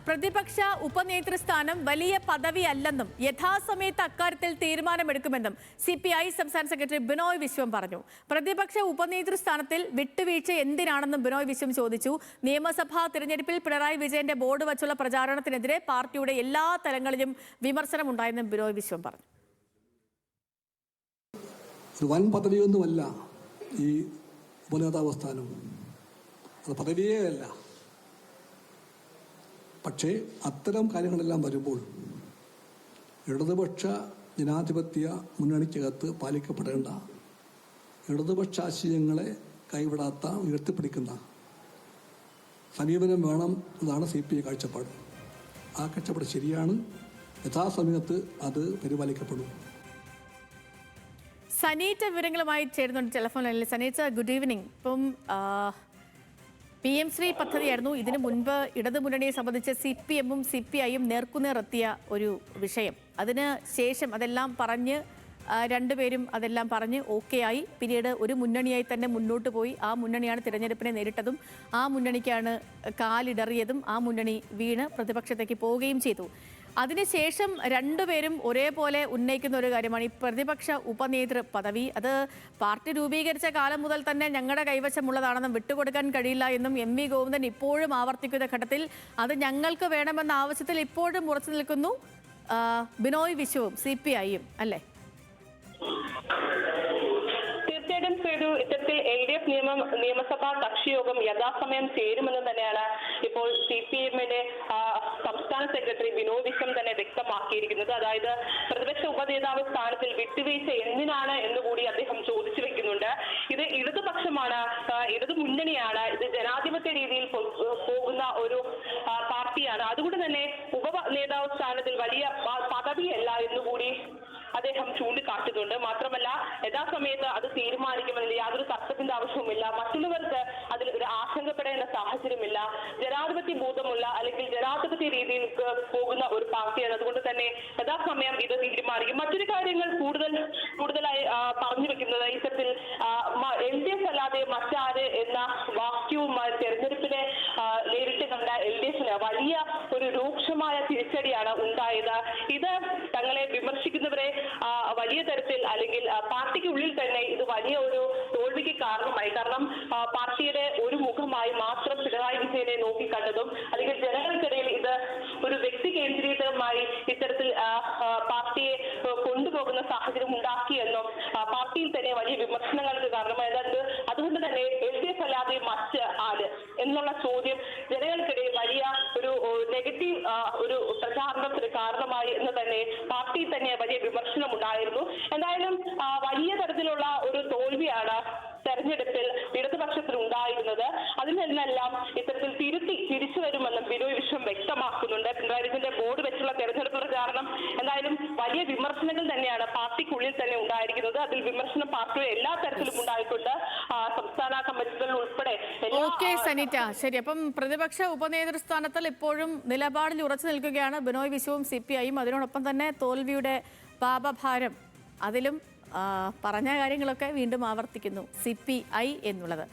പ്രതിപക്ഷ ഉപനേതൃസ്ഥാനം വലിയ പദവിയല്ലെന്നും യഥാസമയത്ത് അക്കാര്യത്തിൽ തീരുമാനമെടുക്കുമെന്നും CPI സംസ്ഥാന സെക്രട്ടറി ബിനോയ് വിശ്വം പറഞ്ഞു. പ്രതിപക്ഷ ഉപനേതൃസ്ഥാനത്തിൽ വിട്ടുവീഴ്ച എന്തിനാണെന്നും ബിനോയ് വിശ്വം ചോദിച്ചു. നിയമസഭാ തിരഞ്ഞെടുപ്പിൽ പിണറായി വിജയന്റെ ബോർഡ് വച്ചുള്ള പ്രചാരണത്തിനെതിരെ പാർട്ടിയുടെ എല്ലാ തലങ്ങളിലും വിമർശനമുണ്ടായെന്നും ബിനോയ് വിശ്വം പറഞ്ഞു. വൻ പദവിയൊന്നുമല്ല ഈ ഉപനേതാവ് സ്ഥാനം, അത് പദവിയേ അല്ല. പക്ഷേ അത്തരം കാര്യങ്ങളെല്ലാം വരുമ്പോൾ ഇടതുപക്ഷ ജനാധിപത്യ മുന്നണിക്കകത്ത് പാലിക്കപ്പെടേണ്ട ഇടതുപക്ഷ ആശയങ്ങളെ കൈവിടാത്ത ഉയർത്തിപ്പിടിക്കുന്ന സമീപനം വേണം എന്നാണ് CPI കാഴ്ചപ്പാട്. ആ കാഴ്ചപ്പാട് ശരിയാണ്. യഥാസമയത്ത് അത് പരിപാലിക്കപ്പെടും. സനീറ്റ വിവരങ്ങളുമായി ചേരുന്നുണ്ട് ടെലിഫോൺ ലൈനിൽ. സനീറ്റ, ഗുഡ് ഈവനിങ്. ഇപ്പം PM ശ്രീ പദ്ധതിയായിരുന്നു ഇതിനു മുൻപ് ഇടതുമുന്നണിയെ സംബന്ധിച്ച് CPM-ഉം CPI-യും നേർക്കുനേർ എത്തിയ ഒരു വിഷയം. അതിന് ശേഷം അതെല്ലാം പറഞ്ഞ് രണ്ടുപേരും അതെല്ലാം പറഞ്ഞ് ഓക്കെ ആയി. പിന്നീട് ഒരു മുന്നണിയായി തന്നെ മുന്നോട്ട് പോയി. ആ മുന്നണിയാണ് തിരഞ്ഞെടുപ്പിനെ നേരിട്ടതും ആ മുന്നണിക്കാണ് കാലിടറിയതും. ആ മുന്നണി വീണ് പ്രതിപക്ഷത്തേക്ക് പോവുകയും ചെയ്തു. അതിനുശേഷം രണ്ടുപേരും ഒരേപോലെ ഉന്നയിക്കുന്ന ഒരു കാര്യമാണ് ഈ പ്രതിപക്ഷ ഉപനേതൃ പദവി. അത് പാർട്ടി രൂപീകരിച്ച കാലം മുതൽ തന്നെ ഞങ്ങളുടെ കൈവശമുള്ളതാണെന്നും വിട്ടുകൊടുക്കാൻ കഴിയില്ല എന്നും MV ഗോവിന്ദൻ ഇപ്പോഴും ആവർത്തിക്കുന്ന ഘട്ടത്തിൽ അത് ഞങ്ങൾക്ക് വേണമെന്ന ആവശ്യത്തിൽ ഇപ്പോഴും ഉറച്ചു നിൽക്കുന്നു ബിനോയ് വിശ്വവും CPI-യും അല്ലേ? ഇത്തരത്തിൽ LDF നിയമസഭാ കക്ഷിയോഗം യഥാസമയം ചേരുമെന്ന് തന്നെയാണ് ഇപ്പോൾ CPM-ന്റെ സംസ്ഥാന സെക്രട്ടറി ബിനോയ് വിശ്വം തന്നെ വ്യക്തമാക്കിയിരിക്കുന്നത്. അതായത് പ്രതിപക്ഷ ഉപനേതാവ് സ്ഥാനത്തിൽ വിട്ടുവീഴ്ച എന്തിനാണ് എന്നുകൂടി അദ്ദേഹം ചോദിച്ചു വെക്കുന്നുണ്ട്. ഇത് ഇടതുപക്ഷമാണ്, ഇടതു മുന്നണിയാണ്, ഇത് ജനാധിപത്യ രീതിയിൽ പോകുന്ന ഒരു പാർട്ടിയാണ്. അതുകൊണ്ട് തന്നെ ഉപനേതാവ് സ്ഥാനത്തിൽ വലിയ പദവിയല്ല എന്നുകൂടി അദ്ദേഹം ചൂണ്ടിക്കാട്ടുന്നുണ്ട്. മാത്രമല്ല യഥാസമയത്ത് അത് തീരുമാനിക്കുമെന്ന് യാതൊരു തർക്കത്തിന്റെ ആവശ്യവുമില്ല. മറ്റുള്ളവർക്ക് അതിൽ ഒരു ആശങ്കപ്പെടേണ്ട സാഹചര്യമില്ല. ജനാധിപത്യ ബോധമുള്ള അല്ലെങ്കിൽ ജനാധിപത്യ രീതിയിൽ പോകുന്ന ഒരു പാർട്ടിയാണ്. അതുകൊണ്ട് തന്നെ യഥാസമയം ഇത് തീരുമാനിക്കും. മറ്റൊരു കാര്യങ്ങൾ കൂടുതലായി പറഞ്ഞു വെക്കുന്നത് ഇത്തരത്തിൽ LDF അല്ലാതെ മറ്റാര് എന്ന വാക്യവുമായി തെരഞ്ഞെടുപ്പിനെ നേരിട്ട് കണ്ട LDF-ന് വലിയ ഒരു രൂക്ഷമായ തിരിച്ചടിയാണ് ഉണ്ടായത്. ഇത് തങ്ങളെ വിമർശിക്കുന്നവരെ വലിയ തരത്തിൽ അല്ലെങ്കിൽ പാർട്ടിക്കുള്ളിൽ തന്നെ ഇത് വലിയ ഒരു തോൽവിക്ക് കാരണമായി. കാരണം പാർട്ടിയുടെ ഒരു മുഖമായി മാത്രം പിണറായി വിജയനെ നോക്കിക്കണ്ടതും അല്ലെങ്കിൽ ജനങ്ങൾക്കിടയിൽ ഇത് ഒരു വ്യക്തി കേന്ദ്രീകൃതമായി ഇത്തരത്തിൽ പാർട്ടിയെ കൊണ്ടുപോകുന്ന സാഹചര്യം ഉണ്ടാക്കിയെന്നും പാർട്ടിയിൽ തന്നെ വലിയ വിമർശനങ്ങൾക്ക് കാരണമായി. അതുകൊണ്ട് തന്നെ LDF അല്ലാതെ മറ്റ് ആര് എന്നുള്ള ചോദ്യം ജനങ്ങൾക്കിടയിൽ വലിയ ഒരു നെഗറ്റീവ് ഒരു പ്രചാരണത്തിന് കാരണമായി എന്ന് തന്നെ പാർട്ടിയിൽ തന്നെ വലിയ വിമർശനം ഉണ്ടായിരുന്നു. എന്തായാലും വലിയ തരത്തിലുള്ള ഒരു തോൽവിയാണ് തെരഞ്ഞെടുപ്പിൽ ഇടതുപക്ഷത്തിൽ ഉണ്ടായിരുന്നത്. അതിനെല്ലാം ഇത്തരത്തിൽ തിരിച്ചു വരുമെന്നും ബിനോയ് വിശ്വം വ്യക്തമാക്കുന്നുണ്ട്. പിണറായി വിജയന്റെ ബോർഡ് വെച്ചുള്ള തെരഞ്ഞെടുപ്പ് പ്രചാരണം എന്തായാലും വലിയ വിമർശനങ്ങൾ തന്നെയാണ് പാർട്ടിക്കുള്ളിൽ തന്നെ ഉണ്ടായിരിക്കുന്നത്. അതിൽ വിമർശനം പാർട്ടിയുടെ എല്ലാ തരത്തിലും ഉണ്ടായിട്ടുണ്ട്. സംസ്ഥാന കമ്മിറ്റികൾ ഉൾപ്പെടെ. ഓക്കെ സനീറ്റ, ശരി. അപ്പം പ്രതിപക്ഷ ഉപനേതൃസ്ഥാനത്തിൽ ഇപ്പോഴും നിലപാടിൽ ഉറച്ചു നിൽക്കുകയാണ് ബിനോയ് വിശ്വവും CPI-യും. അതിനോടൊപ്പം തന്നെ തോൽവിയുടെ പാപഭാരം അതിലും പറഞ്ഞ കാര്യങ്ങളൊക്കെ വീണ്ടും ആവർത്തിക്കുന്നു CPI എന്നുള്ളത്.